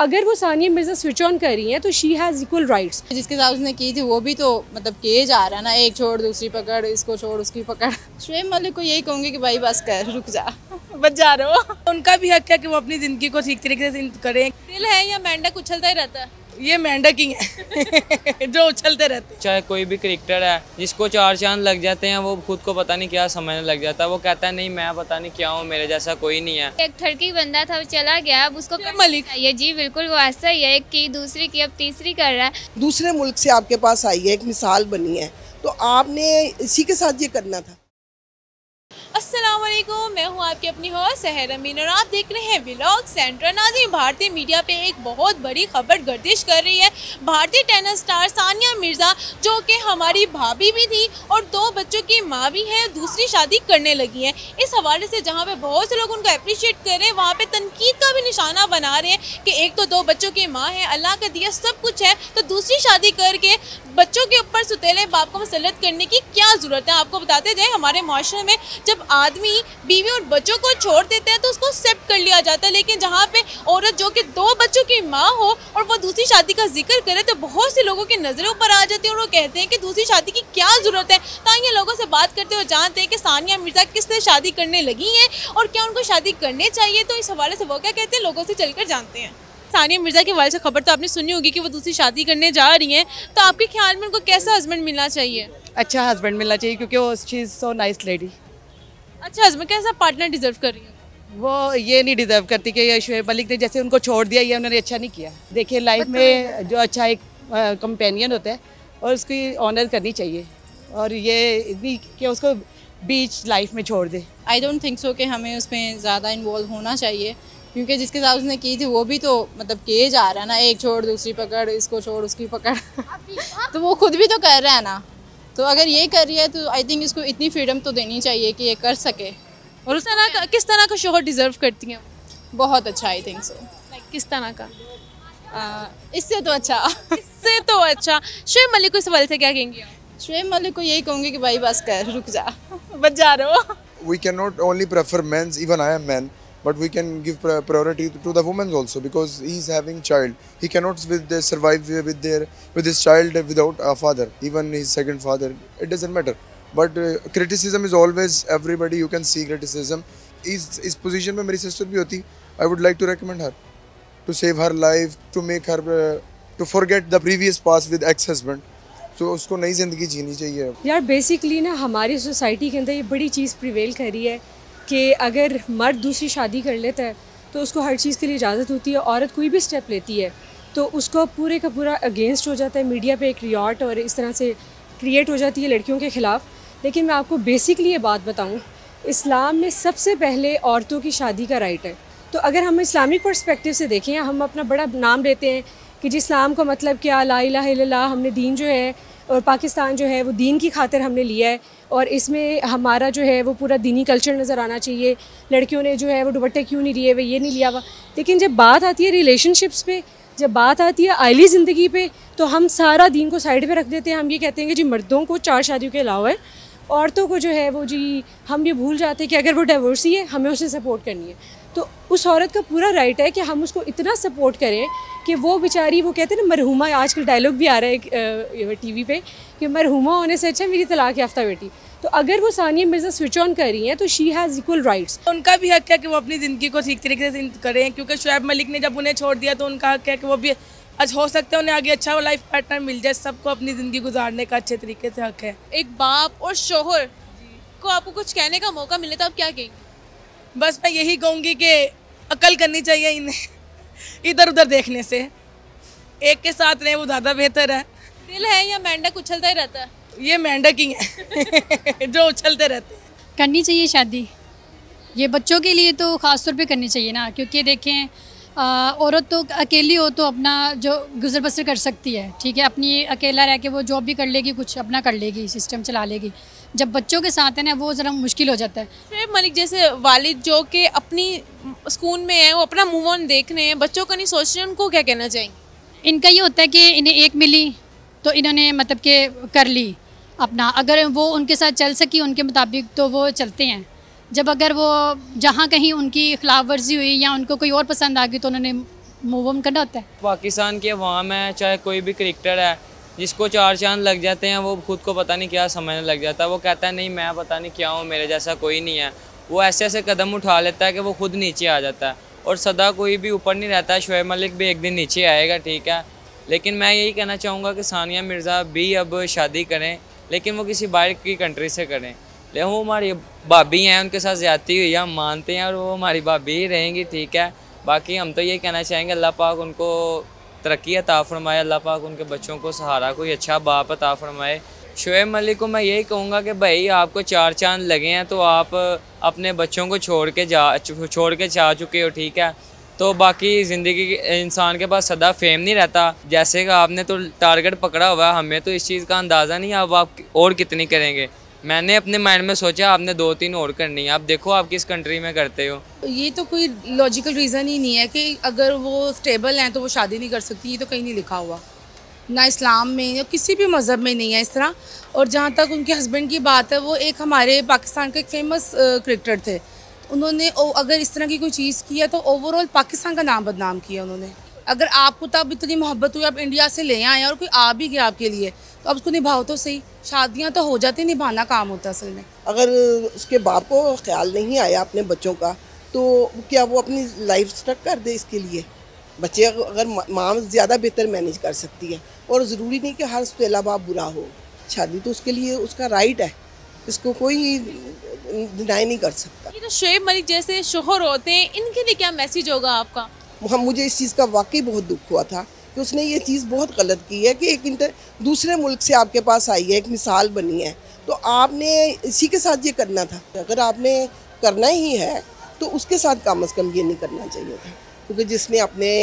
अगर वो Sania Mirza switch on कर रही हैं तो शी हैज़ इक्वल राइट्स। जिसके साथ उसने की थी वो भी तो मतलब किए जा रहा है ना, एक छोड़ दूसरी पकड़, इसको छोड़ उसकी पकड़। शुएब मलिक को यही कहूँगी कि भाई बस कर, रुक जा, बच जा रहे हो। उनका भी हक है कि वो अपनी ज़िंदगी को ठीक तरीके से करें। दिल है या मेंढक उछलता ही रहता है? ये मेंढक ही है जो उछलते रहते हैं। चाहे कोई भी क्रिकेटर है जिसको 4 चांद लग जाते हैं वो खुद को पता नहीं क्या समझने लग जाता है। वो कहता है नहीं मैं पता नहीं क्या हूँ, मेरे जैसा कोई नहीं है। एक ठरकी बंदा था वो चला गया, अब उसको मलिक ये जी बिल्कुल वो ऐसा ही है, एक की दूसरी की अब तीसरी कर रहा है। दूसरे मुल्क से आपके पास आई है, एक मिसाल बनी है, तो आपने इसी के साथ ये करना था। अस्सलाम वालेकुम, मैं हूँ आपकी अपनी होस्ट सहर अमीन और आप देख रहे हैं व्लॉग सेंटर। नाज़रीन, भारतीय मीडिया पे एक बहुत बड़ी खबर गर्दिश कर रही है। भारतीय टेनिस स्टार सानिया मिर्ज़ा, जो कि हमारी भाभी भी थी और 2 बच्चों की माँ भी है, दूसरी शादी करने लगी हैं। इस हवाले से जहाँ पे बहुत से लोग उनको अप्रिशिएट कर रहे हैं, वहाँ पे तनकीद का भी निशाना बना रहे हैं कि एक तो 2 बच्चों की माँ है, अल्लाह का दिया सब कुछ है, तो दूसरी शादी करके बच्चों के ऊपर सुतेले बाप को मुसल्लत करने की क्या ज़रूरत है। आपको बताते जाए, हमारे माशरे में जब आदमी बीवी और बच्चों को छोड़ देते हैं तो उसको एक्सेप्ट कर लिया जाता है, लेकिन जहाँ पे औरत जो कि 2 बच्चों की माँ हो और वो दूसरी शादी का जिक्र करे तो बहुत से लोगों की नज़रें ऊपर आ जाती हैं और वो कहते हैं कि दूसरी शादी की क्या ज़रूरत है। ताकि लोगों से बात करते हुए जानते हैं कि सानिया मिर्ज़ा किससे शादी करने लगी हैं और क्या उनको शादी करनी चाहिए। तो इस हवाले से वो क्या कहते हैं, लोगों से चलकर जानते हैं। सानिया मिर्ज़ा के हवाले से खबर तो आपने सुनी होगी कि वो दूसरी शादी करने जा रही हैं, तो आपके ख्याल में उनको कैसा हस्बैंड मिलना चाहिए? अच्छा हस्बैंड मिलना चाहिए क्योंकि वो she is so nice lady. अच्छा हस्बैंड कैसा पार्टनर डिजर्व कर रही है? वो ये नहीं डिजर्व करती कि ये शुएब मलिक ने जैसे उनको छोड़ दिया, ये उन्होंने अच्छा नहीं किया। देखिए लाइफ में जो अच्छा एक कंपेनियन होता है और उसकी ऑनर करनी चाहिए, और ये इतनी कि उसको बीच लाइफ में छोड़ दे। आई डोंट थिंक सो कि हमें उसमें ज़्यादा इन्वॉल्व होना चाहिए, क्योंकि जिसके साथ उसने की थी वो भी तो मतलब किए जा रहा है ना, एक छोड़ दूसरी पकड़, इसको छोड़ उसकी पकड़ तो वो खुद भी तो कर रहा है ना। तो अगर ये कर रही है तो आई थिंक इसको इतनी फ्रीडम तो देनी चाहिए कि ये कर सके। और उस तरह का किस तरह का शोहर डिज़र्व करती हैं? बहुत अच्छा, आई थिंक सो। लाइक किस तरह का? इससे तो अच्छा इससे तो अच्छा। शुएब मलिक को इस हवाले से क्या कहेंगे? शुएब मलिक को यही कहूँगी कि भाई बस कर, रुक जा, बच जा रहे हो। We cannot only prefer men's, even I am man, but we can give priority to the women also because he is having child. He cannot survive with his child without a father, even his second father. It doesn't matter. But criticism is always everybody. You can see criticism. इस position में मेरी sister भी होती, I would like to recommend her to save her life, to make her to forget the previous past with ex-husband. तो उसको नई ज़िंदगी जीनी चाहिए। यार बेसिकली ना हमारी सोसाइटी के अंदर ये बड़ी चीज़ प्रिवेल कर रही है कि अगर मर्द दूसरी शादी कर लेता है तो उसको हर चीज़ के लिए इजाज़त होती है, औरत कोई भी स्टेप लेती है तो उसको पूरे का पूरा अगेंस्ट हो जाता है। मीडिया पे एक रियॉट और इस तरह से क्रिएट हो जाती है लड़कियों के ख़िलाफ़। लेकिन मैं आपको बेसिकली ये बात बताऊँ, इस्लाम में सबसे पहले औरतों की शादी का राइट है। तो अगर हम इस्लामिक पर्सपेक्टिव से देखें, हम अपना बड़ा नाम लेते हैं कि जी इस्लाम का मतलब क्या, ला इलाहा इल्लल्लाह, हमने दीन जो है और पाकिस्तान जो है वो दीन की खातिर हमने लिया है और इसमें हमारा जो है वो पूरा दीनी कल्चर नज़र आना चाहिए। लड़कियों ने जो है वो दुपट्टे क्यों नहीं लिए हुए, ये नहीं लिया हुआ। लेकिन जब बात आती है रिलेशनशिप्स पे, जब बात आती है आइली ज़िंदगी पे, तो हम सारा दीन को साइड पे रख देते हैं। हम ये कहते हैं कि जी मर्दों को 4 शादियों के अलावा है, औरतों को जो है वो जी हम ये भूल जाते हैं कि अगर वो डिवोर्सी है हमें उसे सपोर्ट करनी है। तो उस औरत का पूरा राइट है कि हम उसको इतना सपोर्ट करें कि वो बेचारी, वो कहते हैं ना मरहुमा, आजकल डायलॉग भी आ रहा है टीवी पे कि मरहुमा होने से अच्छा मेरी तलाक याफ्ता बेटी। तो अगर वो सानिया मिर्ज़ा स्विच ऑन कर रही हैं तो शी हैज़ इक्वल राइट्स। उनका भी हक है कि वो अपनी ज़िंदगी को ठीक तरीके से करें, क्योंकि शुएब मलिक ने जब उन्हें छोड़ दिया तो उनका हक है कि वो भी हो सकता है उन्हें आगे अच्छा वो लाइफ पार्टनर मिल जाए। सबको अपनी ज़िंदगी गुजारने का अच्छे तरीके से हक है। एक बाप और शोहर को आपको कुछ कहने का मौका मिले तो आप क्या कहेंगे? बस मैं यही कहूँगी कि अकल करनी चाहिए इन्हें इधर उधर देखने से, एक के साथ रहें वो ज़्यादा बेहतर है। दिल है या मेंढक उछलता ही रहता है? ये मेंढक ही है जो उछलते रहते हैं। करनी चाहिए शादी, ये बच्चों के लिए तो ख़ास तौर पे करनी चाहिए ना, क्योंकि देखें औरत तो अकेली हो तो अपना जो गुजर बसर कर सकती है, ठीक है, अपनी अकेला रह के वो जॉब भी कर लेगी, कुछ अपना कर लेगी, सिस्टम चला लेगी। जब बच्चों के साथ है ना वो ज़रा मुश्किल हो जाता है। शुएब मलिक जैसे वालिद जो कि अपनी सुकून में है, वो अपना मूव ऑन देख रहे हैं, बच्चों का नहीं सोच रहे, उनको क्या कहना चाहेंगे? इनका ये होता है कि इन्हें एक मिली तो इन्होंने मतलब कि कर ली अपना, अगर वो उनके साथ चल सकी उनके मुताबिक तो वो चलते हैं। जब अगर वो जहाँ कहीं उनकी खिलाफ वर्जी हुई या उनको कोई और पसंद आ गई तो उन्होंने मूव ऑन करना होता है। पाकिस्तान की अवाम है, चाहे कोई भी क्रिकेटर है, जिसको 4 चांद लग जाते हैं वो खुद को पता नहीं क्या समझने लग जाता है। वो कहता है नहीं मैं पता नहीं क्या हूँ, मेरे जैसा कोई नहीं है। वो ऐसे ऐसे कदम उठा लेता है कि वो खुद नीचे आ जाता है। और सदा कोई भी ऊपर नहीं रहता है, शोएब मलिक भी एक दिन नीचे आएगा, ठीक है। लेकिन मैं यही कहना चाहूँगा कि सानिया मिर्ज़ा भी अब शादी करें, लेकिन वो किसी बाहर की कंट्री से करें। लेकिन वो हमारी भाभी हैं, उनके साथ ज़्यादती हुई है, हम मानते हैं, और वो हमारी भाभी ही रहेंगी, ठीक है। बाकी हम तो यही कहना चाहेंगे अल्लाह पाक उनको तरक्की अता फरमाए, अल्लाह पाक उनके बच्चों को सहारा, कोई अच्छा बाप अता फरमाए। शोएब मलिक को मैं यही कहूँगा कि भाई आपको 4 चांद लगे हैं तो आप अपने बच्चों को छोड़ के जा चुके हो, ठीक है। तो बाकी ज़िंदगी इंसान के पास सदा फेम नहीं रहता। जैसे कि आपने तो टारगेट पकड़ा हुआ है, हमें तो इस चीज़ का अंदाज़ा नहीं अब आप और कितनी करेंगे। मैंने अपने माइंड में सोचा आपने 2-3 और करनी है, आप देखो आप किस कंट्री में करते हो। ये तो कोई लॉजिकल रीज़न ही नहीं है कि अगर वो स्टेबल हैं तो वो शादी नहीं कर सकती। ये तो कहीं नहीं लिखा हुआ, ना इस्लाम में या किसी भी मज़हब में नहीं है इस तरह। और जहाँ तक उनके हस्बैंड की बात है, वो एक हमारे पाकिस्तान के एक फेमस क्रिकेटर थे। उन्होंने अगर इस तरह की कोई चीज़ की है तो ओवरऑल पाकिस्तान का नाम बदनाम किया उन्होंने। अगर आपको तब इतनी मोहब्बत हुई, आप इंडिया से ले आए और कोई आ भी गया आपके लिए, तो अब उसको निभाओ तो सही। शादियां तो हो जाती, निभाना काम होता असल में। अगर उसके बाप को ख्याल नहीं आया अपने बच्चों का, तो क्या वो अपनी लाइफ स्टक कर दे इसके लिए? बच्चे अगर माँ ज़्यादा बेहतर मैनेज कर सकती है, और ज़रूरी नहीं कि हर उसके बाप बुरा हो। शादी तो उसके लिए उसका राइट है, इसको कोई डिनाई नहीं कर सकता। ये तो शोएब मलिक जैसे शोहर होते हैं, इनके लिए क्या मैसेज होगा आपका? मुझे इस चीज़ का वाकई बहुत दुख हुआ था कि उसने ये चीज़ बहुत गलत की है कि एक दूसरे मुल्क से आपके पास आई है, एक मिसाल बनी है, तो आपने इसी के साथ ये करना था। अगर आपने करना ही है तो उसके साथ कम से कम ये नहीं करना चाहिए था, क्योंकि जिसने अपने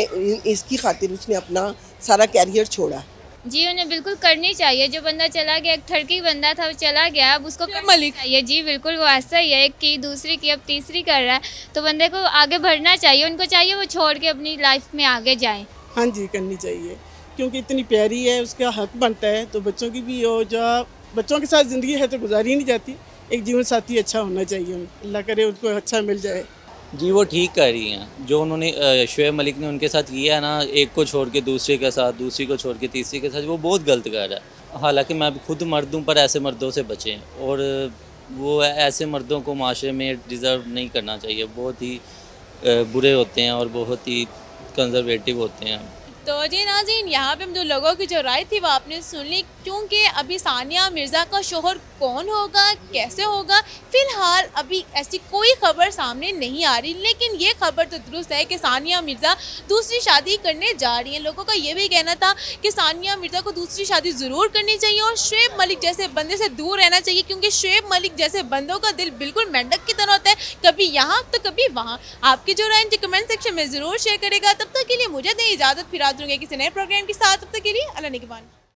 इसकी खातिर उसने अपना सारा कैरियर छोड़ा। जी उन्हें बिल्कुल करनी चाहिए। जो बंदा चला गया, एक ठरकी बंदा था वो चला गया, अब उसको करनी चाहिए। जी बिल्कुल, वो ऐसा ही है, एक की दूसरी की अब तीसरी कर रहा है, तो बंदे को आगे बढ़ना चाहिए। उनको चाहिए वो छोड़ के अपनी लाइफ में आगे जाएं। हाँ जी, करनी चाहिए, क्योंकि इतनी प्यारी है, उसका हक बनता है। तो बच्चों की भी हो, जो बच्चों के साथ ज़िंदगी है तो गुजारी नहीं जाती। एक जीवन साथी अच्छा होना चाहिए, अल्लाह करे उनको अच्छा मिल जाए। जी वो ठीक कर रही हैं जो उन्होंने शोएब मलिक ने उनके साथ किया है ना, एक को छोड़ के दूसरे के साथ, दूसरी को छोड़ के तीसरी के साथ, वो बहुत गलत कर रहा है। हालांकि मैं खुद मर्द हूँ, पर ऐसे मर्दों से बचें, और वो ऐसे मर्दों को माशरे में डिज़र्व नहीं करना चाहिए। बहुत ही बुरे होते हैं और बहुत ही कंजर्वेटिव होते हैं। तो जी नाज़रीन, यहाँ पे हम जो लोगों की जो राय थी वो आपने सुन ली। क्योंकि अभी सानिया मिर्ज़ा का शोहर कौन होगा, कैसे होगा, फ़िलहाल अभी ऐसी कोई खबर सामने नहीं आ रही। लेकिन ये खबर तो दुरुस्त है कि सानिया मिर्ज़ा दूसरी शादी करने जा रही हैं। लोगों का ये भी कहना था कि सानिया मिर्ज़ा को दूसरी शादी ज़रूर करनी चाहिए और शोएब मलिक जैसे बंदे से दूर रहना चाहिए, क्योंकि शोएब मलिक जैसे बंदों का दिल बिल्कुल मेंढक की तरह होता है, कभी यहाँ तो कभी वहाँ। आपकी जो राय मुझे कमेंट सेक्शन में ज़रूर शेयर करेगा। तब तक के लिए मुझे दें इजाज़त, फिर दूँगी किसी नए प्रोग्राम के साथ। तब तक के लिए अल्लाह निगहबान।